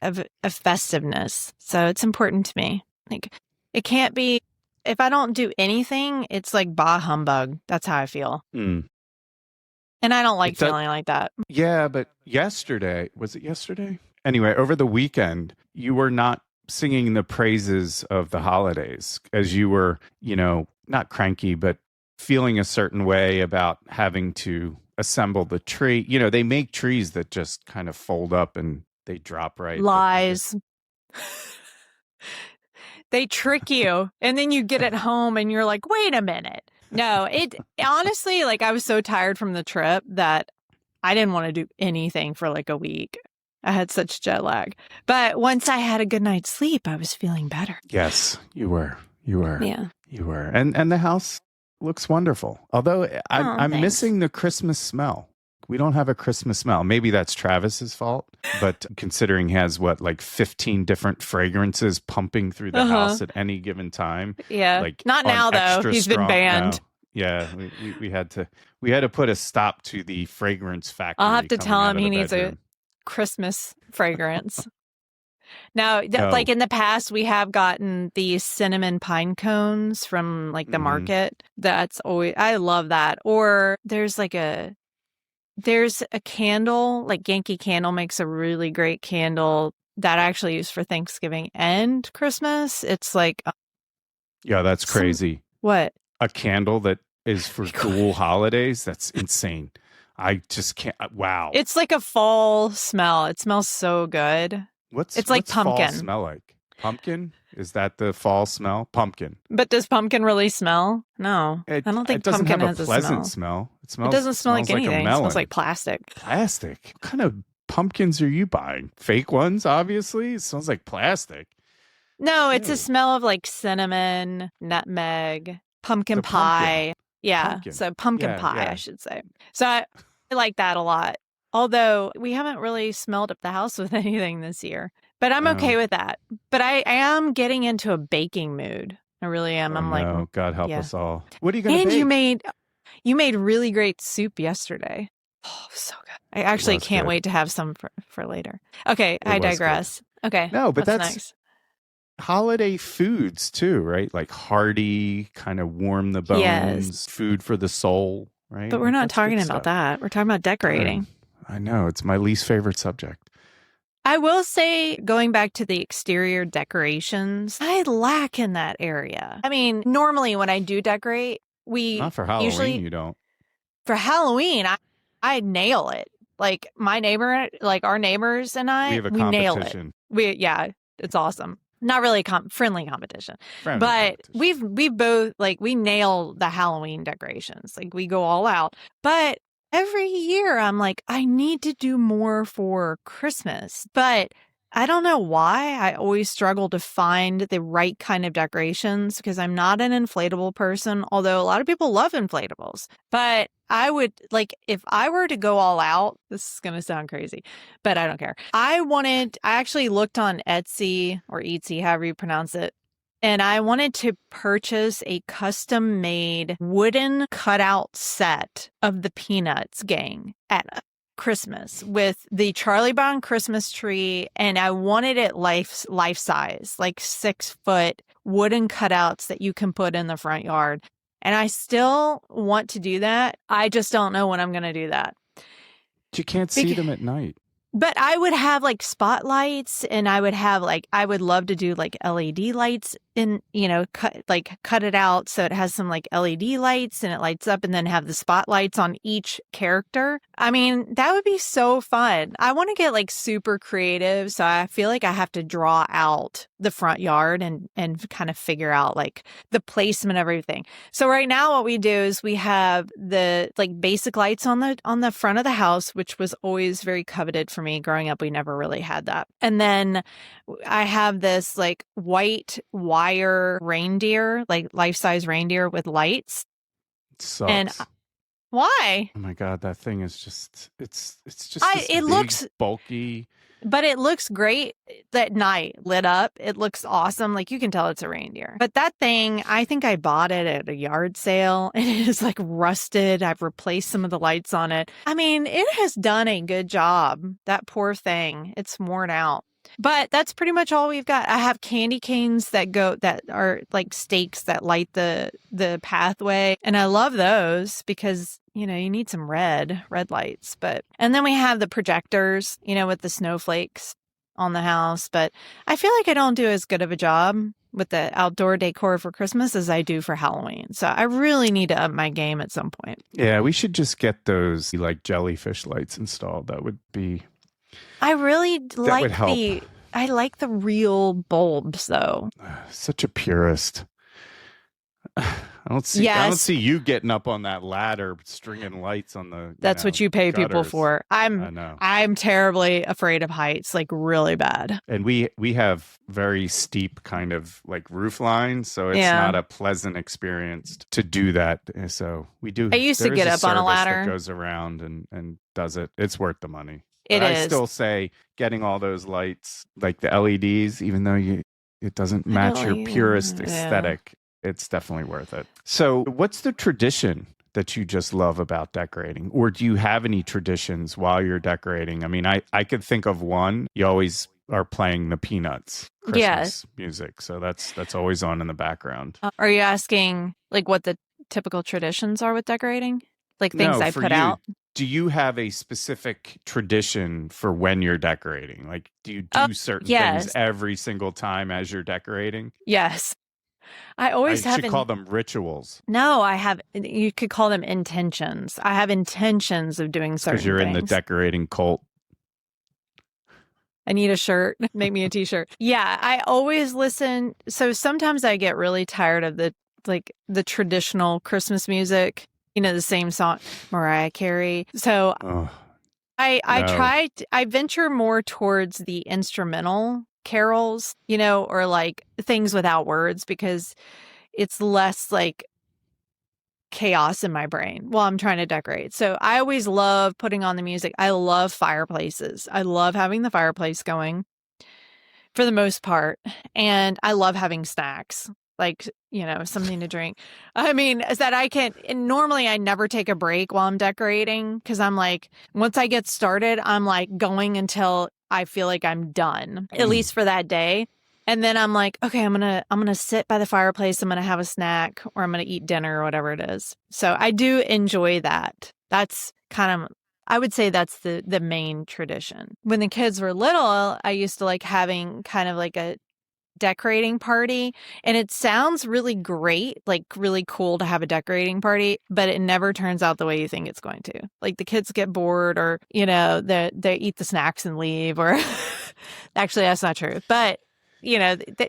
of festiveness. So it's important to me. Like it can't be, if I don't do anything, it's like bah humbug. That's how I feel. Mm. And I don't like feeling like that. Yeah, but was it yesterday? Anyway, over the weekend, you were not singing the praises of the holidays as you were, not cranky, but feeling a certain way about having to assemble the tree. They make trees that just kind of fold up and they drop right. Lies. They trick you. And then you get it home and you're like, wait a minute. No, it honestly, like I was so tired from the trip that I didn't want to do anything for like a week. I had such jet lag. But once I had a good night's sleep, I was feeling better. Yes, you were. Yeah. You were. And the house looks wonderful. Although I'm missing the Christmas smell. We don't have a Christmas smell. Maybe that's Travis's fault. But considering he has like 15 different fragrances pumping through the house at any given time. Yeah. Like not now though. He's been banned. No. Yeah. We had to put a stop to the fragrance factory. I'll have to tell him he needs a Christmas fragrance. Now, like in the past, we have gotten these cinnamon pine cones from like the market. That's always, I love that. Or there's a candle, like Yankee Candle makes a really great candle that I actually use for Thanksgiving and Christmas. It's like, yeah, that's crazy. What? A candle that is for dual holidays? That's insane. I just can't. Wow. It's like a fall smell. It smells so good. It's like pumpkin. Fall smell like? Pumpkin? Is that the fall smell? Pumpkin. But does pumpkin really smell? No. I don't think pumpkin has a pleasant smell. It doesn't smell like anything. It smells like plastic. Plastic? What kind of pumpkins are you buying? Fake ones, obviously? It smells like plastic. No, it's a Ew. smell of like cinnamon, nutmeg, pumpkin So pumpkin. pie. Yeah. Pumpkin. So pumpkin Yeah, pie, I yeah. should say. So I like that a lot. Although we haven't really smelled up the house with anything this year, but I'm okay Oh, with that. But I am getting into a baking mood. I really am. oh I'm like, no. God help yeah. us all. What are you going to And bake? you made really great soup yesterday. Oh, so good. I It actually was can't good. wait to have some for later. Okay, It I was good. digress. Okay, No, but what's that's next? holiday foods too, right? Like hearty, kind of warm the Yes, bones, food for the soul, right? but we're Like not that's good talking about stuff. that. We're talking about Darn. decorating. I know. It's my least favorite subject. I will say, going back to the exterior decorations, I lack in that area. I mean, normally when I do decorate, we Not for Halloween, usually, you don't. for Halloween, I nail it. Like my neighbor, like our neighbors and We I, have a we nail it. competition. Yeah, it's awesome. Not really friendly competition, Friendly but competition. we've both like we nail the Halloween decorations. Like we go all out. But every year I'm like, I need to do more for Christmas. But I don't know why I always struggle to find the right kind of decorations because I'm not an inflatable person, although a lot of people love inflatables. But I would like if I were to go all out, this is going to sound crazy, but I don't care. I actually looked on Etsy or Etsy, however you pronounce it. And I wanted to purchase a custom made wooden cutout set of the Peanuts gang at Christmas with the Charlie Brown Christmas tree. And I wanted it life size, like 6 foot wooden cutouts that you can put in the front yard. And I still want to do that. I just don't know when I'm going to do that. But you can't see them at night. But I would have like spotlights and I would have like, I would love to do like LED lights in, cut it out so it has some like LED lights and it lights up and then have the spotlights on each character. I mean, that would be so fun. I want to get like super creative. So I feel like I have to draw out the front yard and kind of figure out like the placement of everything. So right now what we do is we have the like basic lights on the front of the house, which was always very coveted for me growing up. We never really had that. And then I have this like white wire reindeer, like life-size reindeer with lights. It sucks. And why? Oh my God, that thing is just it's just this It big, looks bulky. But it looks great at night, lit up. It looks awesome. Like you can tell it's a reindeer. But that thing, I think I bought it at a yard sale and it is like rusted. I've replaced some of the lights on it. I mean, it has done a good job. That poor thing. It's worn out. But that's pretty much all we've got. I have candy canes that are like stakes that light the pathway. And I love those because, you need some red lights. And then we have the projectors, with the snowflakes on the house. But I feel like I don't do as good of a job with the outdoor decor for Christmas as I do for Halloween. So I really need to up my game at some point. Yeah, we should just get those like jellyfish lights installed. That would be. I really That would help. I like the real bulbs though. Such a purist. I don't see you getting up on that ladder stringing lights on the That's what you pay people gutters. for. I know. I'm terribly afraid of heights, like really bad. And we have very steep kind of like roof lines, so it's not a pleasant experience to do that. So we do. I used to get up on a ladder that goes around and does it. It's worth the money. It is. I still say getting all those lights, like the LEDs, even though it doesn't match your purist aesthetic, it's definitely worth it. So what's the tradition that you just love about decorating? Or do you have any traditions while you're decorating? I mean, I could think of one. You always are playing the Peanuts Christmas music. So that's always on in the background. Are you asking like what the typical traditions are with decorating? Like things I put out? Do you have a specific tradition for when you're decorating? Like, do you do certain things every single time as you're decorating? Yes. I should call them rituals. No, you could call them intentions. I have intentions of doing certain things. Because you're in the decorating cult. I need a shirt. Make me a t-shirt. Yeah, I always listen. So sometimes I get really tired of the traditional Christmas music. The same song, Mariah Carey. So I venture more towards the instrumental carols, or like things without words, because it's less like chaos in my brain while I'm trying to decorate. So I always love putting on the music. I love fireplaces. I love having the fireplace going for the most part. And I love having snacks, like, something to drink. I mean, is that and normally I never take a break while I'm decorating, because I'm like, once I get started, I'm like going until I feel like I'm done, at least for that day. And then I'm like, okay, I'm going to sit by the fireplace. I'm going to have a snack, or I'm going to eat dinner, or whatever it is. So I do enjoy that. That's kind of, I would say that's the main tradition. When the kids were little, I used to like having kind of like a decorating party, and it sounds really great, like really cool to have a decorating party, but it never turns out the way you think it's going to. Like the kids get bored, or they eat the snacks and leave, or actually that's not true, but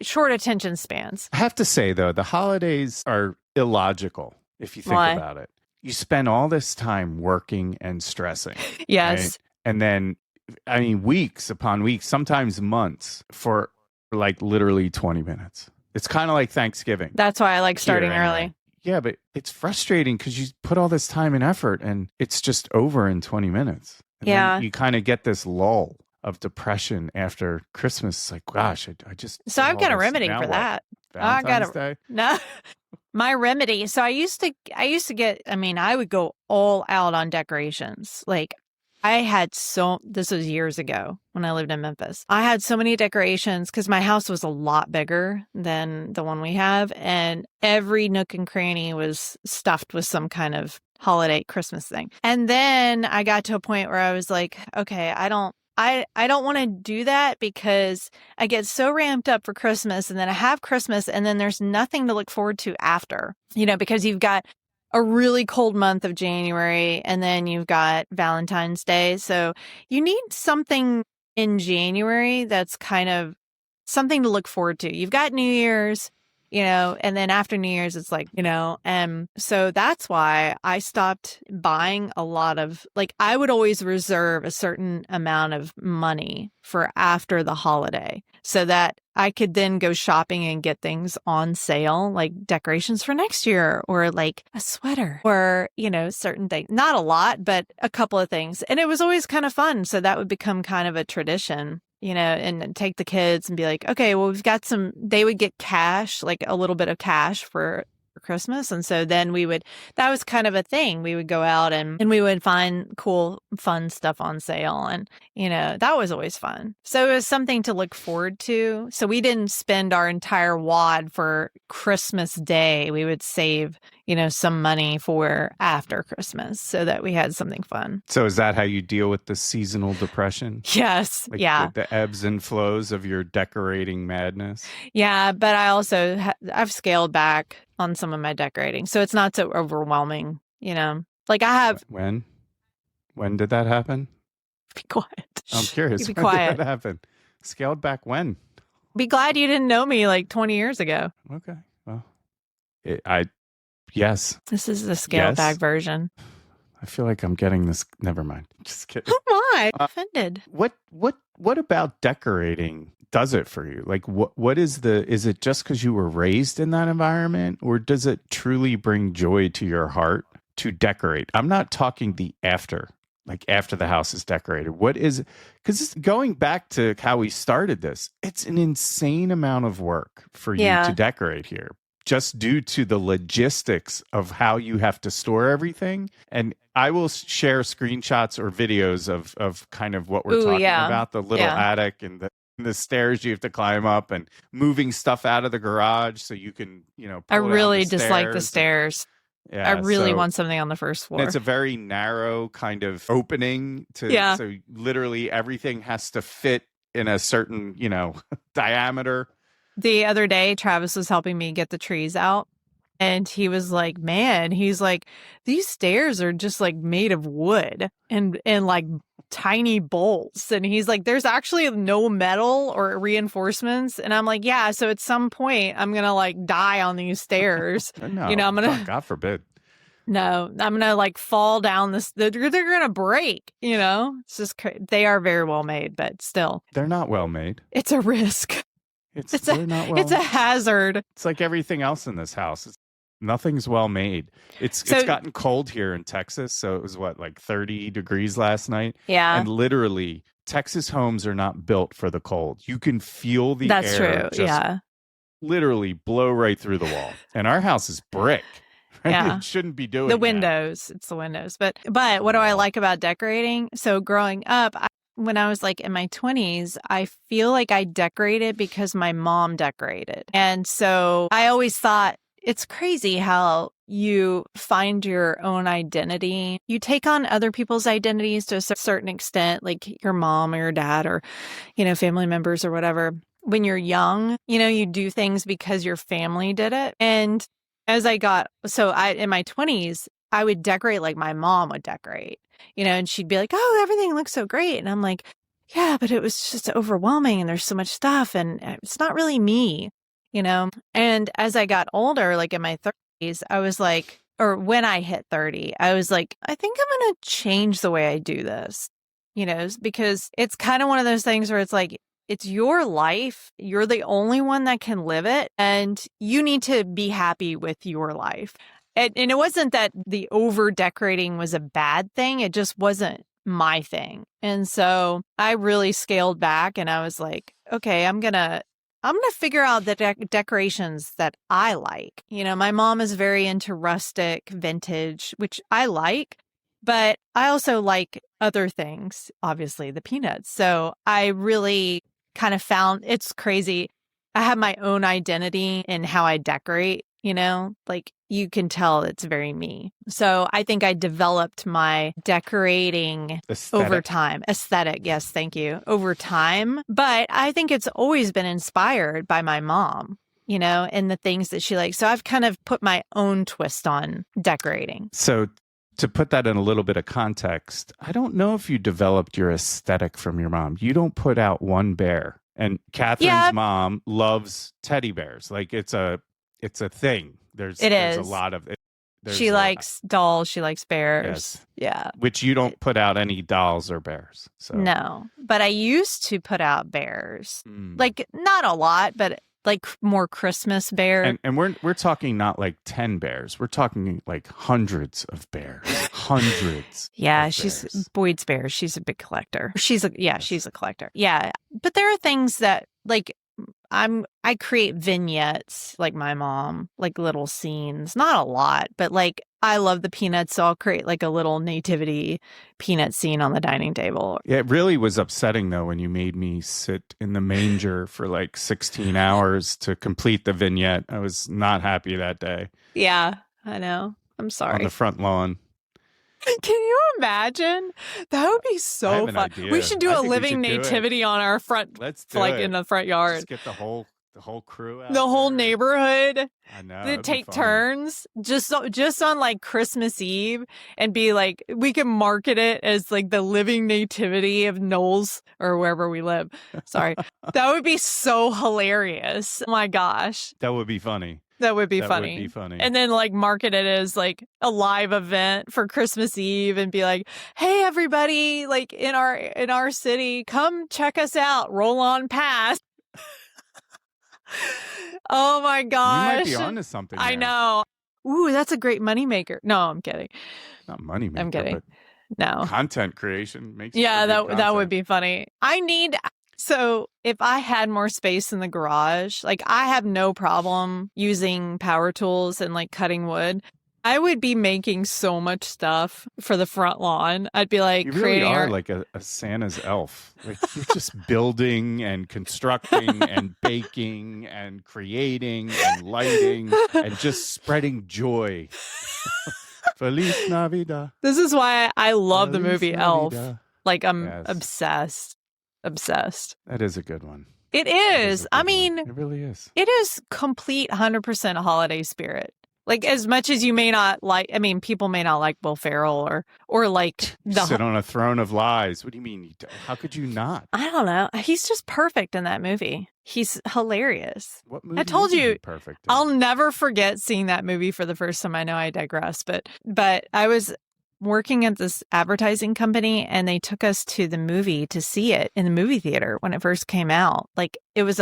short attention spans. I have to say, though, the holidays are illogical if you think Why? about it. You spend all this time working and stressing. Yes. Right? And then, I mean, weeks upon weeks, sometimes months for like literally 20 minutes. It's kind of like Thanksgiving. That's why I like starting Here, anyway. early. Yeah, but it's frustrating because you put all this time and effort and it's just over in 20 minutes. And then you kind of get this lull of depression after Christmas. It's like, gosh, I just... So I've got a remedy for that. Valentine's Day? No. My remedy. So I used to get, I would go all out on decorations. Like this was years ago when I lived in Memphis. I had so many decorations because my house was a lot bigger than the one we have. And every nook and cranny was stuffed with some kind of holiday Christmas thing. And then I got to a point where I was like, okay, I don't want to do that, because I get so ramped up for Christmas, and then I have Christmas, and then there's nothing to look forward to after, because you've got a really cold month of January, and then you've got Valentine's Day. So you need something in January that's kind of something to look forward to. You've got New Year's, and then after New Year's, it's like, so that's why I stopped buying a lot of, like, I would always reserve a certain amount of money for after the holiday so that I could then go shopping and get things on sale, like decorations for next year, or like a sweater, or, certain things. Not a lot, but a couple of things. And it was always kind of fun. So that would become kind of a tradition, and take the kids and be like, okay, well, they would get cash, like a little bit of cash for Christmas. And so then that was kind of a thing. We would go out and we would find cool, fun stuff on sale. And, that was always fun. So it was something to look forward to. So we didn't spend our entire wad for Christmas Day. We would save, some money for after Christmas so that we had something fun. So is that how you deal with the seasonal depression? Yes. Like yeah. The ebbs and flows of your decorating madness? Yeah. But I also, I've scaled back on some of my decorating, so it's not so overwhelming, like I have. When did that happen? Be quiet. I'm curious. Be when quiet. Did that happen? Scaled back when? Be glad you didn't know me like 20 years ago. Okay. Well, yes. This is the scaled back version. I feel like I'm getting this. Never mind. Just kidding. Oh my! Offended. What about decorating does it for you? Like what is it just because you were raised in that environment, or does it truly bring joy to your heart to decorate? I'm not talking the after the house is decorated. What is, because going back to how we started this, it's an insane amount of work for you to decorate here, just due to the logistics of how you have to store everything. And I will share screenshots or videos of kind of what we're talking about, the little attic and the stairs you have to climb up, and moving stuff out of the garage so you can, I really dislike the stairs. Yeah, I really want something on the first floor. It's a very narrow kind of opening so literally everything has to fit in a certain, diameter. The other day, Travis was helping me get the trees out, and he was like, man, these stairs are just like made of wood and like tiny bolts. And he's like, there's actually no metal or reinforcements. And I'm like, yeah, so at some point I'm going to like die on these stairs. No, I'm going to, God forbid. No, I'm gonna like fall down this. They're gonna break. It's just they are very well made, but still, They're not well made. it's a risk. They're not well. It's a hazard. It's like everything else in this house. Nothing's well made. It's gotten cold here in Texas, so it was like 30 degrees last night. Yeah, and literally, Texas homes are not built for the cold. You can feel the that's air true. Yeah, literally blow right through the wall. And our house is brick. Right? Yeah. It shouldn't be doing the that. windows. It's the windows. But what do I like about decorating? So growing up, when I was like in my 20s, I feel like I decorated because my mom decorated. And so I always thought it's crazy how you find your own identity. You take on other people's identities to a certain extent, like your mom or your dad or, family members or whatever. When you're young, you do things because your family did it. And as I got, in my 20s, I would decorate like my mom would decorate, and she'd be like, oh, everything looks so great. And I'm like, yeah, but it was just overwhelming and there's so much stuff and it's not really me, And as I got older, like in my 30s, I was like, or when I hit 30, I was like, I think I'm going to change the way I do this, because it's kind of one of those things where it's like, it's your life. You're the only one that can live it. And you need to be happy with your life. And it wasn't that the over decorating was a bad thing. It just wasn't my thing. And so I really scaled back and I was like, okay, I'm going to figure out the decorations that I like. My mom is very into rustic vintage, which I like. But I also like other things, obviously, the peanuts. So I really kind of found it's crazy. I have my own identity in how I decorate, like you can tell it's very me. So I think I developed my decorating over time. Aesthetic. Yes. Thank you. Over time. But I think it's always been inspired by my mom, and the things that she likes. So I've kind of put my own twist on decorating. So to put that in a little bit of context, I don't know if you developed your aesthetic from your mom. You don't put out one bear. And Kathryn's mom loves teddy bears. Like it's a thing. There's a lot of it. She likes dolls. She likes bears. Yes. Yeah. Which you don't put out any dolls or bears. So. No, but I used to put out bears. Like not a lot, but like more Christmas bear. And we're talking not like 10 bears. We're talking like hundreds of bears. Hundreds. Yeah, she's Boyd's bears. She's a big collector. She's a collector. Yeah. But there are things that like I create vignettes like my mom, like little scenes, not a lot, but like I love the peanuts. So I'll create like a little nativity peanut scene on the dining table. Yeah, it really was upsetting though when you made me sit in the manger for like 16 hours to complete the vignette. I was not happy that day. Yeah, I know. I'm sorry. On the front lawn. Can you imagine? That would be so fun. We should do a living nativity on our front. Let's do like it. In the front yard. Just get the whole crew out. The whole neighborhood. I know. They take turns just on like Christmas Eve and be like, we can market it as like the living nativity of Knowles or wherever we live. Sorry. That would be so hilarious. Oh my gosh. That would be funny. That would be funny. And then like market it as like a live event for Christmas Eve and be like, hey, everybody, like in our city, come check us out. Roll on past. Oh my gosh. You might be onto something there. I know. Ooh, that's a great moneymaker. No, I'm kidding. Not moneymaker. I'm kidding. But no. Content creation makes that would be funny. So if I had more space in the garage, like I have no problem using power tools and like cutting wood. I would be making so much stuff for the front lawn. I'd be like, you really are like a Santa's elf. Like you're just building and constructing and baking and creating and lighting and just spreading joy. Feliz Navidad. This is why I love Feliz the movie Navidad. Elf. Like I'm obsessed. That is a good one. It is. I mean, it really is. It is complete 100% holiday spirit. Like, as much as you may not like, I mean, people may not like Will Ferrell or like Sit on a throne of lies. What do you mean? How could you not? I don't know. He's just perfect in that movie. He's hilarious. What movie? I told isn't you, he perfect in? I'll never forget seeing that movie for the first time. I know I digress, but I was working at this advertising company and they took us to the movie to see it in the movie theater when it first came out. Like it was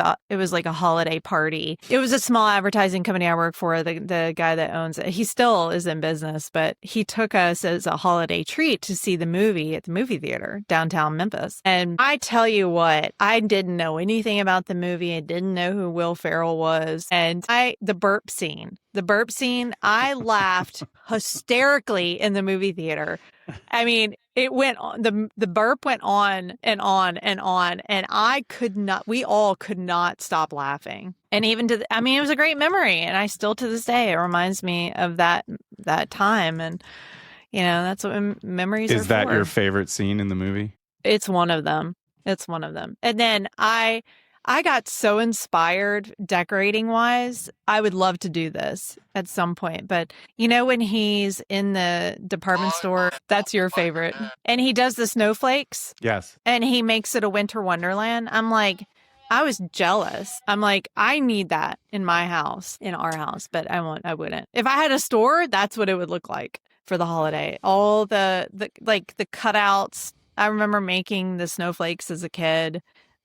like a holiday party. It was a small advertising company I work for. The guy that owns it, he still is in business, but he took us as a holiday treat to see the movie at the movie theater downtown Memphis. And I tell you what, I didn't know anything about the movie. I didn't know who Will Ferrell was. And the burp scene, I laughed hysterically in the movie theater. I mean, it went on, the burp went on and on and on, and we all could not stop laughing. And even it was a great memory, and I still to this day, it reminds me of that time. And, that's what memories are for. Is that your favorite scene in the movie? It's one of them. And then I got so inspired decorating wise. I would love to do this at some point. But when he's in the department store, that's your favorite. And he does the snowflakes. Yes. And he makes it a winter wonderland. I'm like, I was jealous. I'm like, I need that in my house, in our house, but I wouldn't. If I had a store, that's what it would look like for the holiday. All the cutouts. I remember making the snowflakes as a kid.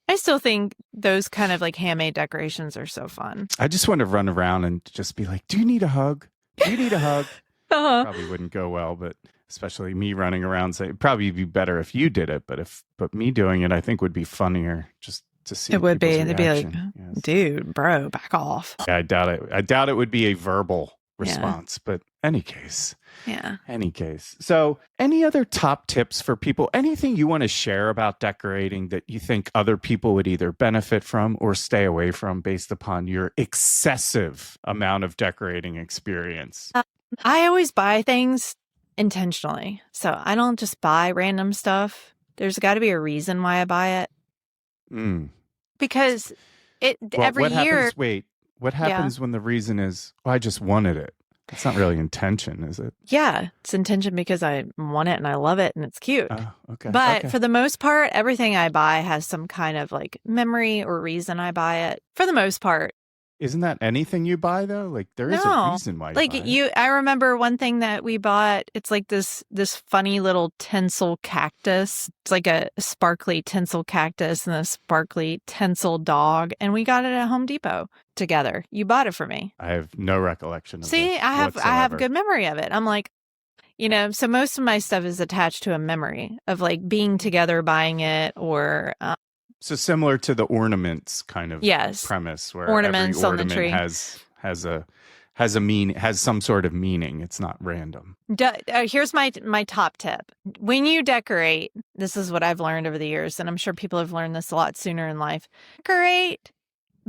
I still think those kind of like handmade decorations are so fun. I just want to run around and just be like, do you need a hug? Do you need a hug? Probably wouldn't go well, but especially me running around saying, it'd probably be better if you did it. But me doing it, I think would be funnier just to see. It would be. Reaction. They'd be like, yes. Dude, bro, back off. Yeah, I doubt it. I doubt it would be a verbal response, but any case. Yeah. Any case. So any other top tips for people? Anything you want to share about decorating that you think other people would either benefit from or stay away from based upon your excessive amount of decorating experience? I always buy things intentionally. So I don't just buy random stuff. There's got to be a reason why I buy it. Because every year. What happens when the reason is, I just wanted it? It's not really intention, is it? Yeah, it's intention because I want it and I love it and it's cute. Okay. But for the most part, everything I buy has some kind of like memory or reason I buy it. For the most part. Isn't that anything you buy though? Like there is a reason why you buy it. I remember one thing that we bought. It's like this funny little tinsel cactus. It's like a sparkly tinsel cactus and a sparkly tinsel dog, and we got it at Home Depot together. You bought it for me. I have no recollection of See, I have a good memory of it. I'm like, so most of my stuff is attached to a memory of like being together, buying it, or. So similar to the ornaments kind of premise, where ornaments every ornament on the tree has some sort of meaning. It's not random. Here's my top tip. When you decorate, this is what I've learned over the years, and I'm sure people have learned this a lot sooner in life. Decorate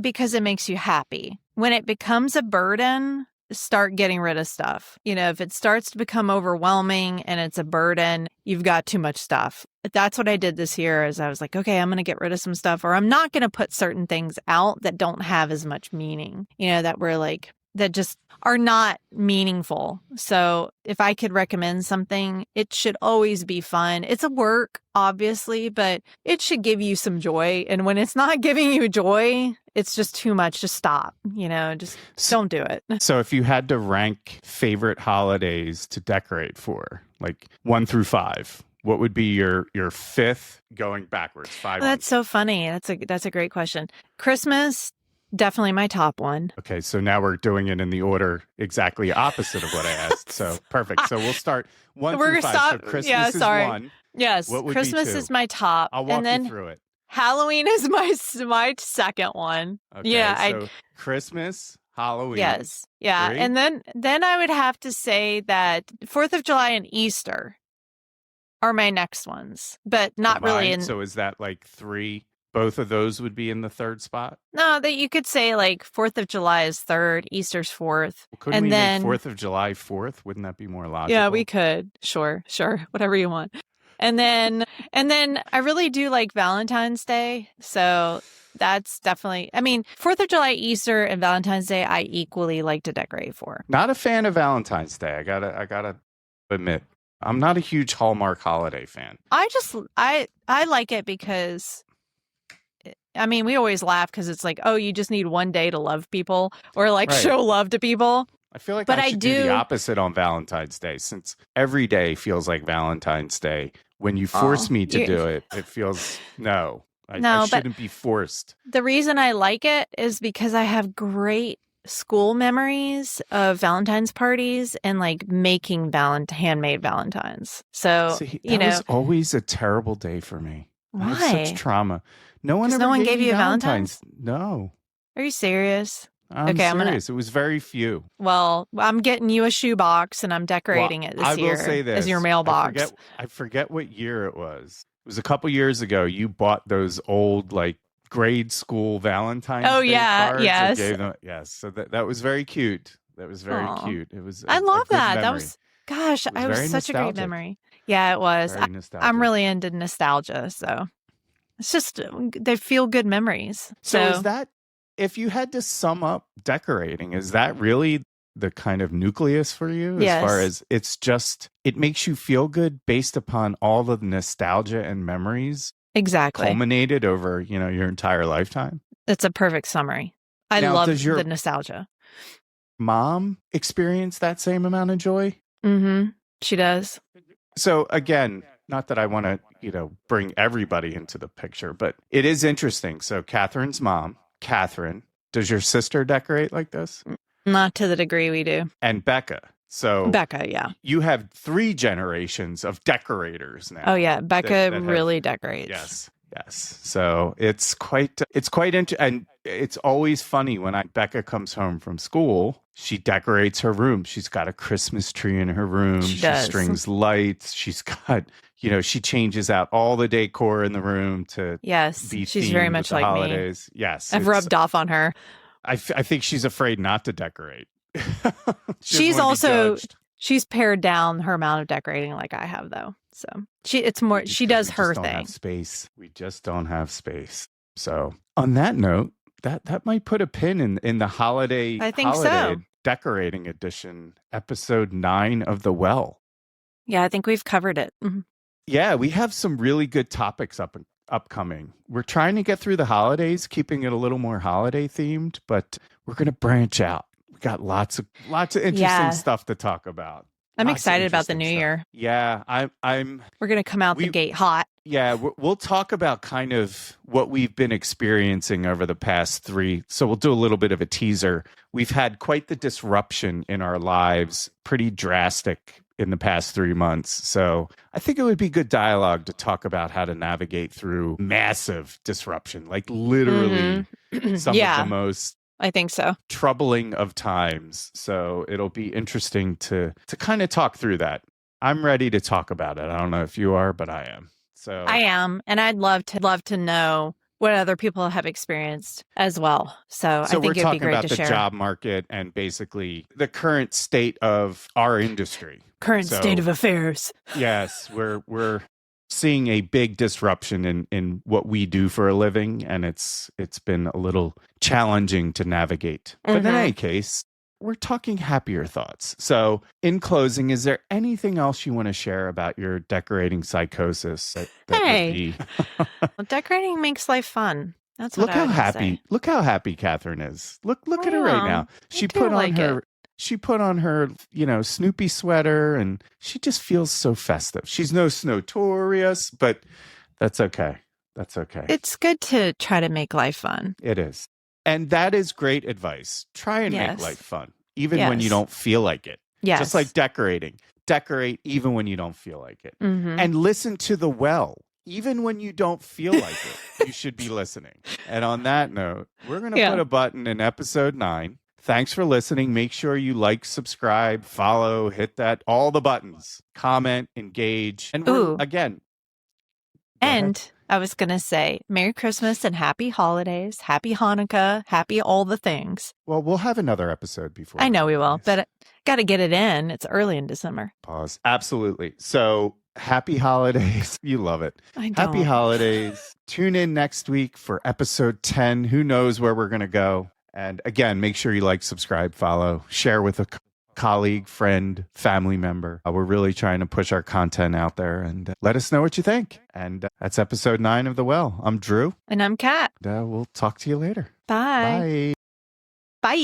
because it makes you happy. When it becomes a burden, start getting rid of stuff. If it starts to become overwhelming and it's a burden, you've got too much stuff. That's what I did this year. Is I was like, okay, I'm going to get rid of some stuff, or I'm not going to put certain things out that don't have as much meaning, that were like, that just are not meaningful. So if I could recommend something, it should always be fun. It's a work, obviously, but it should give you some joy. And when it's not giving you joy, it's just too much. Just stop, just don't do it. So if you had to rank favorite holidays to decorate for, like 1 through 5, what would be your fifth going backwards? 5. That's so funny. That's a great question. Christmas. Definitely my top one. Okay, so now we're doing it in the order exactly opposite of what I asked. So perfect. So we'll start 1 through 5. So Christmas is 1. Yes, what would Christmas be 2? is my top. I'll walk you through it. Halloween is my second one. Okay, so Christmas, Halloween. Yes, yeah, 3. and then I would have to say that 4th of July and Easter are my next ones, but not really in. So is that like 3? Both of those would be in the 3rd spot? No, that you could say like 4th of July is 3rd, Easter's 4th. Well, couldn't we make 4th of July 4th? Wouldn't that be more logical? Yeah, we could. Sure. Whatever you want. And then I really do like Valentine's Day. So that's definitely, I mean, 4th of July, Easter, and Valentine's Day, I equally like to decorate for. Not a fan of Valentine's Day. I gotta admit, I'm not a huge Hallmark holiday fan. I like it because, I mean, we always laugh because it's like, oh, you just need one day to love people or like Right. show love to people. I feel like But I I should do the do- opposite on Valentine's Day, since every day feels like Valentine's Day. When you force Oh, me to you- do it, it feels no. I No, but- shouldn't be forced. The reason I like it is because I have great school memories of Valentine's parties and like making handmade Valentines. So, See, you that know, was always a terrible day for me. I have why? such trauma. No one 'Cause ever no one gave gave me you a Valentine's. No, Are you serious? I'm Okay, I'm gonna- serious. It was very few. Well, I'm getting you a shoebox and I'm decorating it this I year will say this as your mailbox. I forget what year it was. It was a couple years ago. You bought those old like grade school Valentine's Oh, Day yeah, cards. yes. Gave them, yes. So that was very cute. That was very Aw. cute. It was. I love good that. That memory. was, gosh, It was it was very such a great nostalgic. memory. Yeah, it was. Very nostalgic. I'm really into nostalgia. So it's just, they feel good memories. So is that, if you had to sum up decorating, is that really the kind of nucleus for you? Yes. As far as it makes you feel good based upon all the nostalgia and memories Exactly. culminated over, your entire lifetime? It's a perfect summary. I Now, love does your- the nostalgia. Mom experience that same amount of joy? Mm-hmm. She does. So again, not that I want to, bring everybody into the picture, but it is interesting. So Kathryn's mom, Kathryn, does your sister decorate like this? Not to the degree we do. And Becca. So Becca, yeah. you have 3 generations of decorators now. Oh, yeah. Becca that have- really decorates. Yes. So it's quite interesting. And it's always funny when Becca comes home from school, she decorates her room. She's got a Christmas tree in her room. She does. Strings lights. She's got, she changes out all the decor in the room to Yes. be She's themed very with much the like me. holidays. Yes. I've rubbed off on her. I think she's afraid not to decorate. She's doesn't wanna be also- judged. She's pared down her amount of decorating like I have, though. So it's more, Just she 'cause does we her just don't thing. have space. We just don't have space. So on that note, that might put a pin in the holiday. I think so. holiday decorating edition, episode 9 of The Well. Yeah, I think we've covered it. Mhm. Yeah, we have some really good topics upcoming. We're trying to get through the holidays, keeping it a little more holiday themed, but we're going to branch out. We got lots of interesting Yeah. stuff to talk about. I'm Lots of excited about the interesting new stuff. year. Yeah, I'm We're going to come out the gate hot. Yeah, we'll talk about kind of what we've been experiencing over the past 3. So we'll do a little bit of a teaser. We've had quite the disruption in our lives, pretty drastic in the past 3 months. So I think it would be good dialogue to talk about how to navigate through massive disruption, like literally some Yeah. of the most I think so. troubling of times. So it'll be interesting to kind of talk through that. I'm ready to talk about it. I don't know if you are, but I am. So I am. And I'd love to know what other people have experienced as well. So I we're think it'd be talking great about to the share. job market and basically the current state of our industry. Current So- state of affairs. Yes, we're seeing a big disruption in what we do for a living, and it's been a little challenging to navigate. But in Mhm. any case, we're talking happier thoughts. So in closing, is there anything else you want to share about your decorating psychosis that Hey. would be Well, decorating makes life fun. That's what Look I how would happy. Say. Look how happy Kathryn is. Look at her right Yeah, now. She do put on like her she put on her, Snoopy sweater, and she just feels so festive. She's no Snowtorious, but that's okay. That's okay. It's good to try to make life fun. It is. And that is great advice. Try and make Yes. life fun, even when you Yes. don't feel like it. Yes. Just like decorating. Decorate even when you don't feel like it. Mhm. And listen to The Well. Even when you don't feel like it, you should be listening. And on that note, we're going to Yeah. put a button in episode 9. Thanks for listening. Make sure you like, subscribe, follow, hit all the buttons, comment, engage. And Ooh. again, go ahead. And I was going to say Merry Christmas and Happy Holidays, Happy Hanukkah, Happy all the things. Well, we'll have another episode before. I know we will, holidays. but got to get it in. It's early in December. Pause. Absolutely. So Happy holidays. You love it. I don't. Happy holidays. Tune in next week for episode 10. Who knows where we're going to go? And again, make sure you like, subscribe, follow, share with a colleague, friend, family member. We're really trying to push our content out there, and let us know what you think. And that's episode 9 of The Well. I'm Drew. And I'm Kat. We'll talk to you later. Bye. Bye. Bye.